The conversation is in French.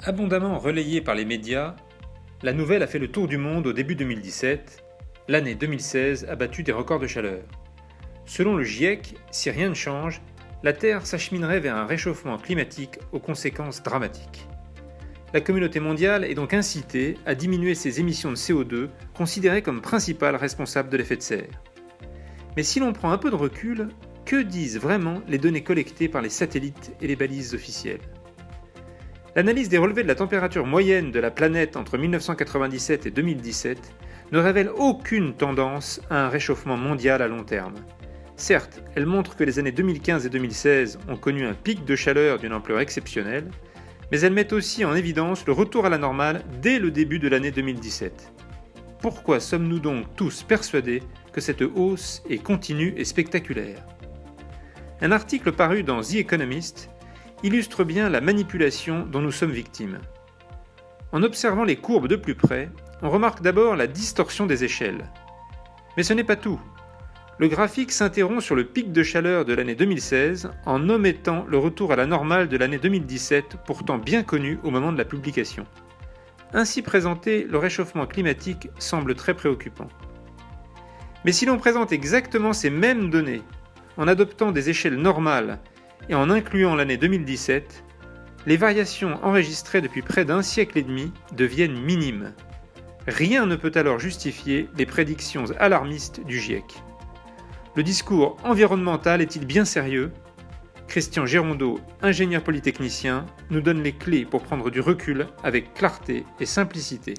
Abondamment relayée par les médias, la nouvelle a fait le tour du monde au début 2017. L'année 2016 a battu des records de chaleur. Selon le GIEC, si rien ne change, la Terre s'acheminerait vers un réchauffement climatique aux conséquences dramatiques. La communauté mondiale est donc incitée à diminuer ses émissions de CO2, considérées comme principales responsables de l'effet de serre. Mais si l'on prend un peu de recul, que disent vraiment les données collectées par les satellites et les balises officielles ? L'analyse des relevés de la température moyenne de la planète entre 1997 et 2017 ne révèle aucune tendance à un réchauffement mondial à long terme. Certes, elle montre que les années 2015 et 2016 ont connu un pic de chaleur d'une ampleur exceptionnelle, mais elle met aussi en évidence le retour à la normale dès le début de l'année 2017. Pourquoi sommes-nous donc tous persuadés que cette hausse est continue et spectaculaire ? Un article paru dans The Economist illustre bien la manipulation dont nous sommes victimes. En observant les courbes de plus près, on remarque d'abord la distorsion des échelles. Mais ce n'est pas tout. Le graphique s'interrompt sur le pic de chaleur de l'année 2016 en omettant le retour à la normale de l'année 2017, pourtant bien connu au moment de la publication. Ainsi présenté, le réchauffement climatique semble très préoccupant. Mais si l'on présente exactement ces mêmes données, en adoptant des échelles normales et en incluant l'année 2017, les variations enregistrées depuis près d'un siècle et demi deviennent minimes. Rien ne peut alors justifier les prédictions alarmistes du GIEC. Le discours environnemental est-il bien sérieux ? Christian Gérondeau, ingénieur polytechnicien, nous donne les clés pour prendre du recul avec clarté et simplicité.